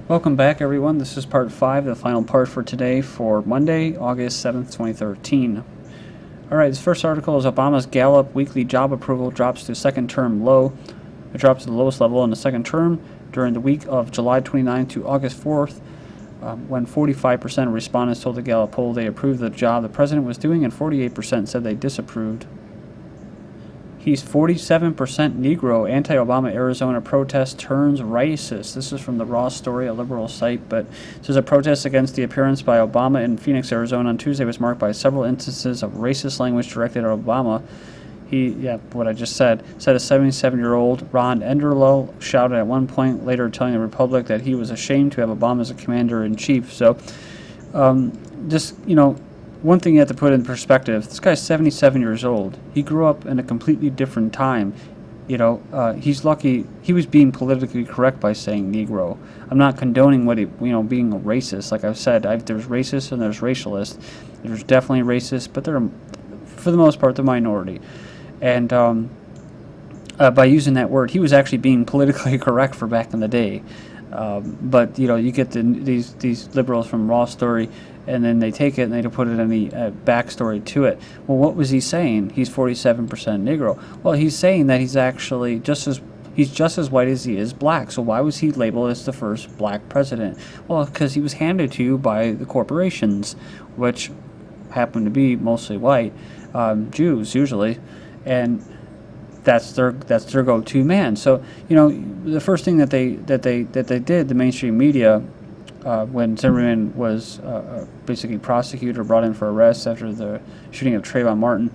Welcome back, everyone. This is part 5, the final part for today for Monday, August 7th, 2013. Alright, this first article is Obama's Gallup weekly job approval drops to second-term low. It drops to the lowest level in the second term during the week of July 29th to August 4th, when 45% of respondents told the Gallup poll they approved the job the president was doing, and 48% said they disapproved. He's 47% Negro. Anti-Obama Arizona protest turns racist. This is from the Raw Story, a liberal site, but it says a protest against the appearance by Obama in Phoenix, Arizona on Tuesday was marked by several instances of racist language directed at Obama. What I just said a 77-year-old Ron Enderlo shouted at one point, later telling the Republic that he was ashamed to have Obama as a commander-in-chief. So, one thing you have to put in perspective, this guy's 77 years old. He grew up in a completely different time. He's lucky he was being politically correct by saying Negro. I'm not condoning being a racist. Like I've said, there's racist and there's racialist. There's definitely racist, but they're, for the most part, the minority. And by using that word, he was actually being politically correct for back in the day. But you get these liberals from Raw Story, and then they take it and they don't put it any backstory to it. Well, what was he saying? He's 47% Negro. Well, he's saying that he's actually just as white as he is black. So why was he labeled as the first black president? Well, because he was handed to you by the corporations, which happen to be mostly white, Jews usually, and that's their go-to man. So the first thing that they did, the mainstream media, when Zimmerman was basically prosecuted or brought in for arrest after the shooting of Trayvon Martin,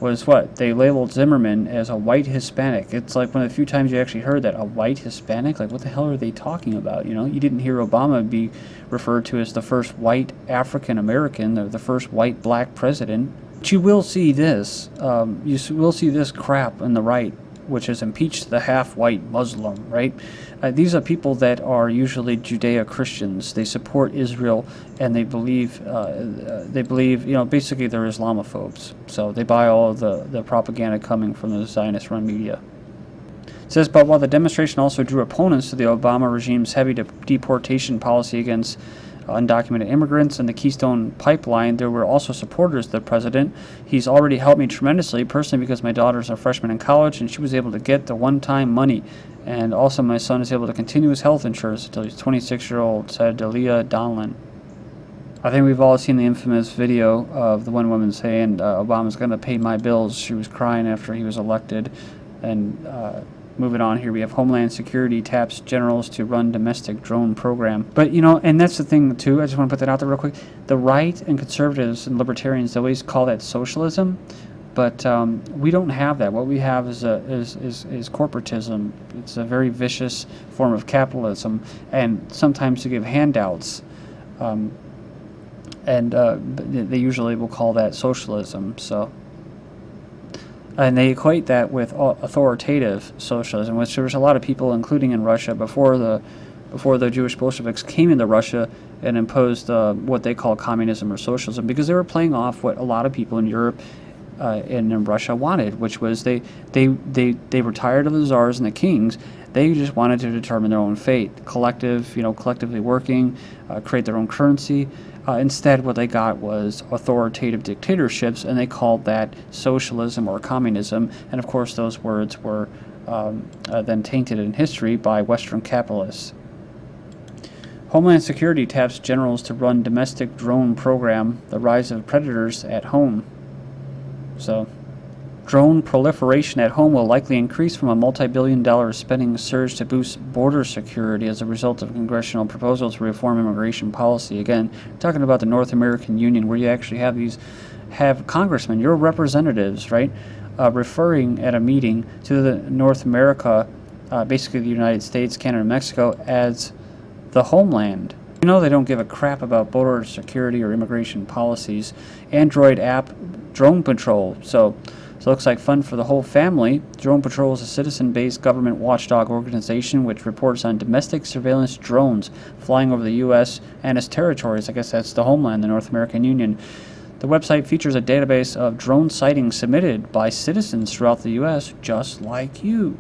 was what? They labeled Zimmerman as a white Hispanic. It's like one of the few times you actually heard that, a white Hispanic? Like, what the hell are they talking about? You didn't hear Obama be referred to as the first white African American, or the first white black president. But you will see this. You will see this crap on the right, which is impeach the half-white Muslim, right? These are people that are usually Judeo-Christians. They support Israel, and they believe, basically they're Islamophobes. So they buy all of the propaganda coming from the Zionist-run media. It says, but while the demonstration also drew opponents to the Obama regime's heavy deportation policy against undocumented immigrants and the Keystone Pipeline, there were also supporters of the president. He's already helped me tremendously, personally, because my daughter's a freshman in college and she was able to get the one-time money. And also my son is able to continue his health insurance until he's 26-year-old, said Delia Donlan. I think we've all seen the infamous video of the one woman saying, Obama's going to pay my bills. She was crying after he was elected. And moving on here, we have Homeland Security taps generals to run domestic drone program. But, and that's the thing, too. I just want to put that out there real quick. The right and conservatives and libertarians, they always call that socialism. But we don't have that. What we have is corporatism. It's a very vicious form of capitalism. And sometimes to give handouts. They usually will call that socialism. So. And they equate that with authoritative socialism, which there was a lot of people, including in Russia, before the Jewish Bolsheviks came into Russia and imposed what they call communism or socialism, because they were playing off what a lot of people in Europe and in Russia wanted, which was they were tired of the czars and the kings. They just wanted to determine their own fate, collectively working, create their own currency. Instead, what they got was authoritative dictatorships, and they called that socialism or communism. And of course, those words were then tainted in history by Western capitalists. Homeland Security taps generals to run domestic drone program, the rise of predators at home. So, drone proliferation at home will likely increase from a multi-billion-dollar spending surge to boost border security as a result of congressional proposals to reform immigration policy. Again, talking about the North American Union, where you actually have congressmen, your representatives, right, referring at a meeting to the North America, basically the United States, Canada, and Mexico, as the homeland. They don't give a crap about border security or immigration policies. Android app, Drone Patrol. So it looks like fun for the whole family. Drone Patrol is a citizen-based government watchdog organization which reports on domestic surveillance drones flying over the U.S. and its territories. I guess that's the homeland, the North American Union. The website features a database of drone sightings submitted by citizens throughout the U.S., just like you.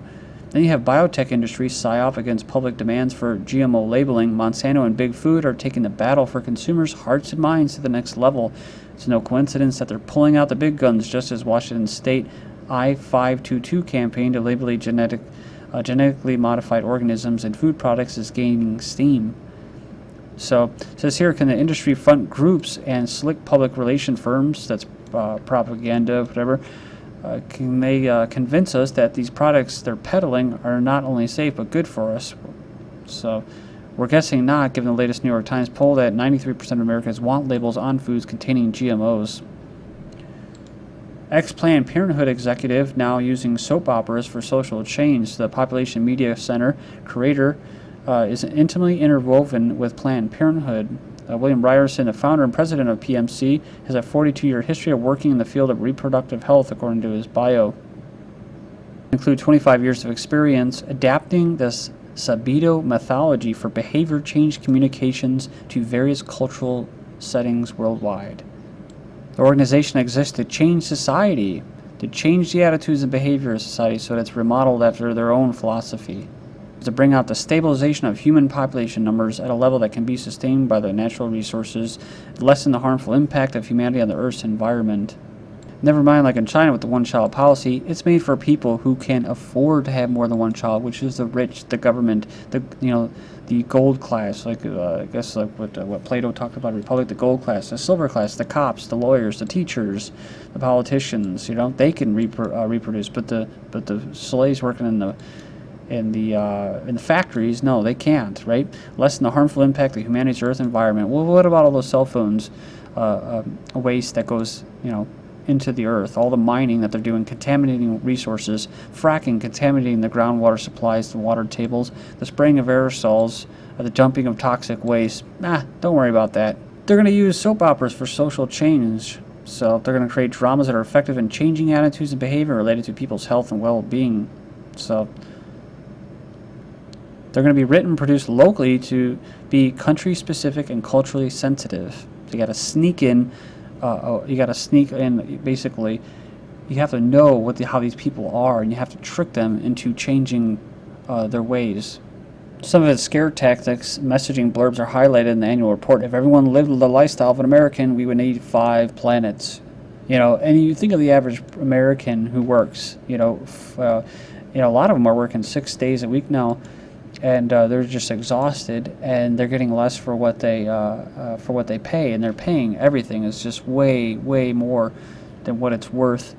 Then you have biotech industry psyop against public demands for GMO labeling. Monsanto and Big Food are taking the battle for consumers' hearts and minds to the next level. It's no coincidence that they're pulling out the big guns, just as Washington State I-522 campaign to label genetically modified organisms in food products is gaining steam. So it says here, can the industry front groups and slick public relation firms, that's propaganda, whatever, can they convince us that these products they're peddling are not only safe but good for us? So we're guessing not, given the latest New York Times poll that 93% of Americans want labels on foods containing GMOs. Ex-Planned Parenthood executive now using soap operas for social change. The Population Media Center creator is intimately interwoven with Planned Parenthood. William Ryerson, the founder and president of PMC, has a 42-year history of working in the field of reproductive health, according to his bio. Include 25 years of experience adapting this Sabido methodology for behavior change communications to various cultural settings worldwide. The organization exists to change society, to change the attitudes and behavior of society so that it's remodeled after their own philosophy, to bring out the stabilization of human population numbers at a level that can be sustained by the natural resources, lessen the harmful impact of humanity on the Earth's environment. Never mind, like in China with the one-child policy, it's made for people who can afford to have more than one child, which is the rich, the government, the gold class, like I guess like what Plato talked about, Republic, the gold class, the silver class, the cops, the lawyers, the teachers, the politicians. They can reproduce, but the slaves working in the factories, no, they can't, right? Lessen the harmful impact of humanity's Earth environment. Well, what about all those cell phones waste that goes, into the earth, all the mining that they're doing, contaminating resources, fracking, contaminating the groundwater supplies, the water tables, the spraying of aerosols, the dumping of toxic waste. Don't worry about that. They're going to use soap operas for social change. So they're going to create dramas that are effective in changing attitudes and behavior related to people's health and well-being. So they're going to be written and produced locally to be country-specific and culturally sensitive. So you got to sneak in. Basically, you have to know how these people are, and you have to trick them into changing their ways. Some of its scare tactics, messaging blurbs are highlighted in the annual report. If everyone lived the lifestyle of an American, we would need 5 planets. And you think of the average American who works, a lot of them are working 6 days a week now, and they're just exhausted, and they're getting less for what they pay, and they're paying everything is just way more than what it's worth.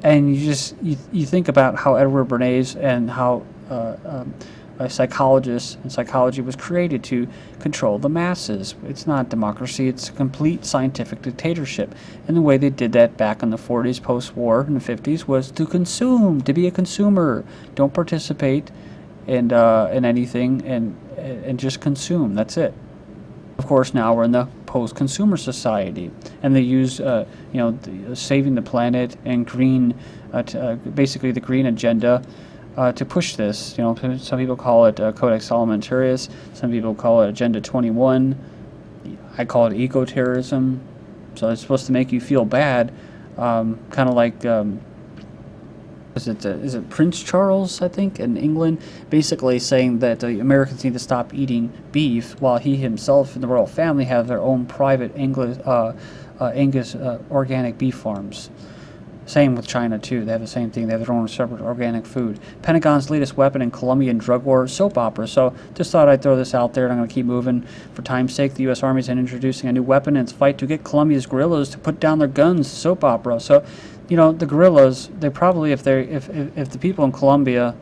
And you think about how Edward Bernays and how a psychologist and psychology was created to control the masses. It's not democracy, it's a complete scientific dictatorship. And the way they did that back in the 40s, post-war, in the 50s, was to consume, to be a consumer. Don't participate in anything, and just consume. That's it. Of course, now we're in the post-consumer society, and they use, saving the planet and green, basically the green agenda, to push this. Some people call it Codex Alimentarius. Some people call it Agenda 21. I call it eco-terrorism. So it's supposed to make you feel bad, kind of like is it Prince Charles, I think, in England, basically saying that the Americans need to stop eating beef, while he himself and the royal family have their own private Angus organic beef farms. Same with China, too. They have the same thing. They have their own separate organic food. Pentagon's latest weapon in Colombian drug war, soap opera. So just thought I'd throw this out there, and I'm going to keep moving. For time's sake, the U.S. Army is introducing a new weapon in its fight to get Colombia's guerrillas to put down their guns, soap opera. So, the guerrillas, they probably, if the people in Colombia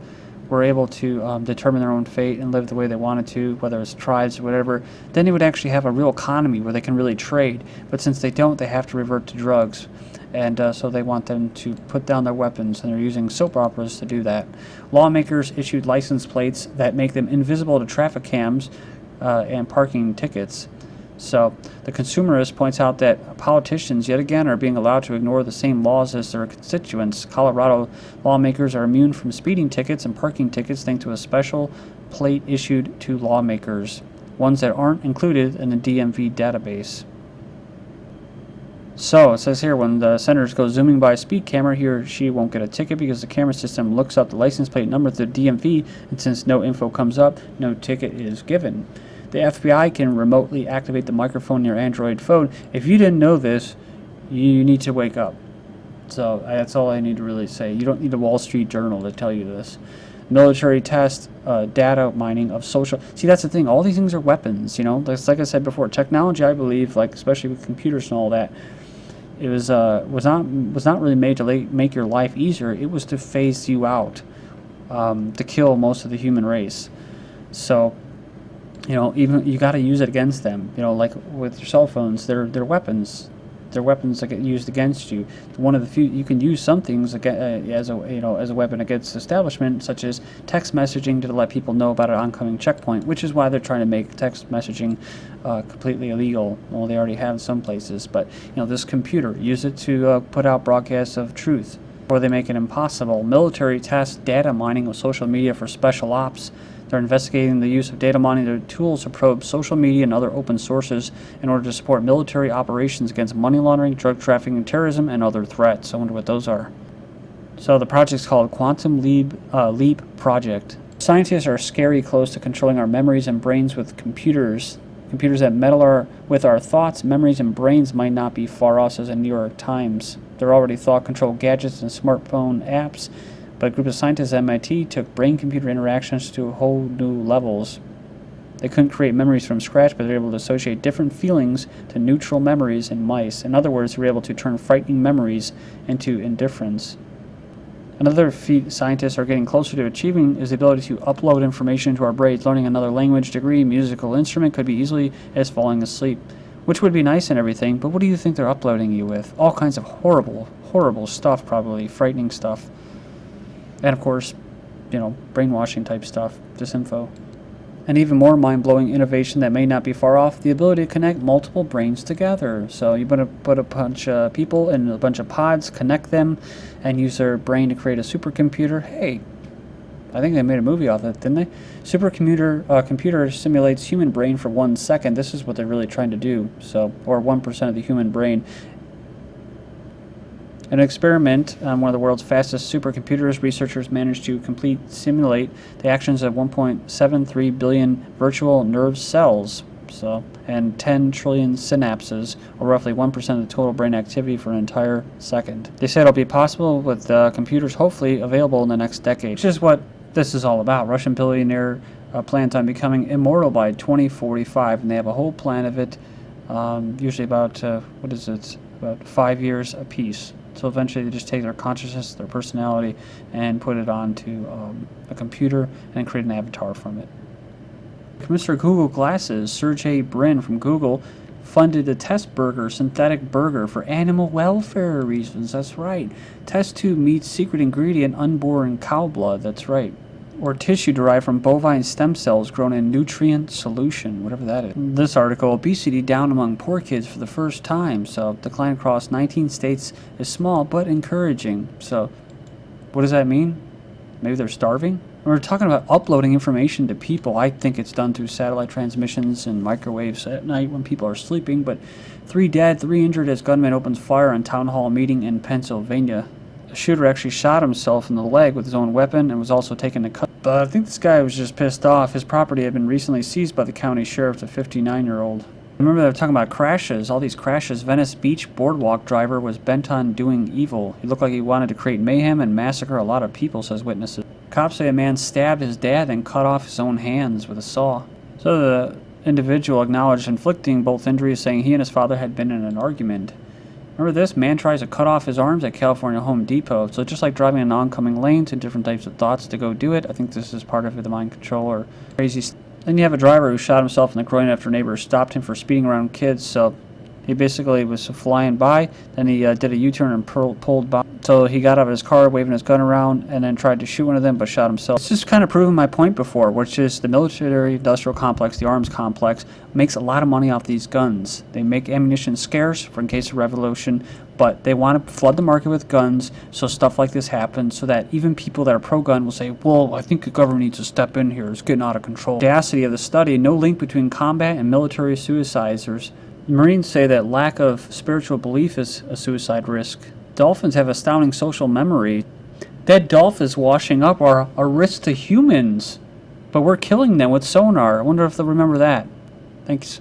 were able to determine their own fate and live the way they wanted to, whether it's tribes or whatever, then they would actually have a real economy where they can really trade. But since they don't, they have to revert to drugs. And so they want them to put down their weapons, and they're using soap operas to do that. Lawmakers issued license plates that make them invisible to traffic cams and parking tickets. So the consumerist points out that politicians, yet again, are being allowed to ignore the same laws as their constituents. Colorado lawmakers are immune from speeding tickets and parking tickets thanks to a special plate issued to lawmakers, ones that aren't included in the DMV database. So it says here, when the senators go zooming by a speed camera, he or she won't get a ticket because the camera system looks up the license plate number through DMV, and since no info comes up, no ticket is given. The FBI can remotely activate the microphone in your Android phone. If you didn't know this, you need to wake up. So that's all I need to really say. You don't need a Wall Street Journal to tell you this. Military test, data mining of social. See, that's the thing. All these things are weapons. You know, like I said before, technology. I believe, like especially with computers and all that, it was not really made to make your life easier. It was to phase you out, to kill most of the human race. So, you know, even you got to use it against them. You know, like with your cell phones, they're weapons. They're weapons that get used against you. One of the few you can use some things as a weapon against the establishment, such as text messaging to let people know about an oncoming checkpoint, which is why they're trying to make text messaging completely illegal. Well, they already have in some places, but you know, this computer, use it to put out broadcasts of truth, or they make it impossible. Military test data mining of social media for special ops. They're investigating the use of data mining tools to probe social media and other open sources in order to support military operations against money laundering, drug trafficking, terrorism, and other threats. I wonder what those are. So the project's called Quantum Leap Project. Scientists are scary close to controlling our memories and brains with computers. Computers that meddle with our thoughts, memories, and brains might not be far off, says the New York Times. There are already thought-controlled gadgets and smartphone apps, but a group of scientists at MIT took brain-computer interactions to whole new levels. They couldn't create memories from scratch, but they were able to associate different feelings to neutral memories in mice. In other words, they were able to turn frightening memories into indifference. Another feat scientists are getting closer to achieving is the ability to upload information into our brains. Learning another language, degree, musical instrument could be easily as falling asleep, which would be nice and everything, but what do you think they're uploading you with? All kinds of horrible, horrible stuff, probably, frightening stuff. And of course, you know, brainwashing type stuff, disinfo. And even more mind-blowing innovation that may not be far off, the ability to connect multiple brains together. So you put a bunch of people in a bunch of pods, connect them, and use their brain to create a supercomputer. Hey, I think they made a movie off it, didn't they? Computer simulates human brain for 1 second. This is what they're really trying to do. So, or 1% of the human brain. In an experiment on one of the world's fastest supercomputers, researchers managed to simulate the actions of 1.73 billion virtual nerve cells, and 10 trillion synapses, or roughly 1% of the total brain activity for an entire second. They said it'll be possible with computers hopefully available in the next decade, which is what this is all about. Russian billionaire plans on becoming immortal by 2045, and they have a whole plan of it, usually about, about 5 years apiece. So eventually they just take their consciousness, their personality, and put it onto a computer and create an avatar from it. Mr. Google Glasses, Sergey Brin from Google, funded a test burger, synthetic burger, for animal welfare reasons. That's right. Test tube meets secret ingredient, unborn cow blood. That's right. Or tissue derived from bovine stem cells grown in nutrient solution, whatever that is. This article, obesity down among poor kids for the first time. So decline across 19 states is small but encouraging. So what does that mean? Maybe they're starving? We're talking about uploading information to people. I think it's done through satellite transmissions and microwaves at night when people are sleeping. But 3 dead, 3 injured as gunman opens fire on town hall meeting in Pennsylvania. The shooter actually shot himself in the leg with his own weapon and was also taken to cut. But I think this guy was just pissed off. His property had been recently seized by the county sheriff, a 59-year-old. Remember they were talking about crashes, all these crashes. Venice Beach boardwalk driver was bent on doing evil. He looked like he wanted to create mayhem and massacre a lot of people, says witnesses. Cops say a man stabbed his dad and cut off his own hands with a saw. So the individual acknowledged inflicting both injuries, saying he and his father had been in an argument. Remember this? Man tries to cut off his arms at California Home Depot. So just like driving in oncoming lanes and different types of thoughts to go do it, I think this is part of the mind control or crazy stuff. Then you have a driver who shot himself in the groin after neighbors stopped him for speeding around kids. So he basically was flying by, then he did a U-turn and pulled by. So he got out of his car, waving his gun around, and then tried to shoot one of them, but shot himself. It's just kind of proving my point before, which is the military-industrial complex, the arms complex, makes a lot of money off these guns. They make ammunition scarce for in case of revolution, but they want to flood the market with guns so stuff like this happens, so that even people that are pro-gun will say, well, I think the government needs to step in here. It's getting out of control. The audacity of the study, no link between combat and military suicides. There's Marines say that lack of spiritual belief is a suicide risk. Dolphins have astounding social memory. Dead dolphins washing up are a risk to humans, but we're killing them with sonar. I wonder if they'll remember that. Thanks.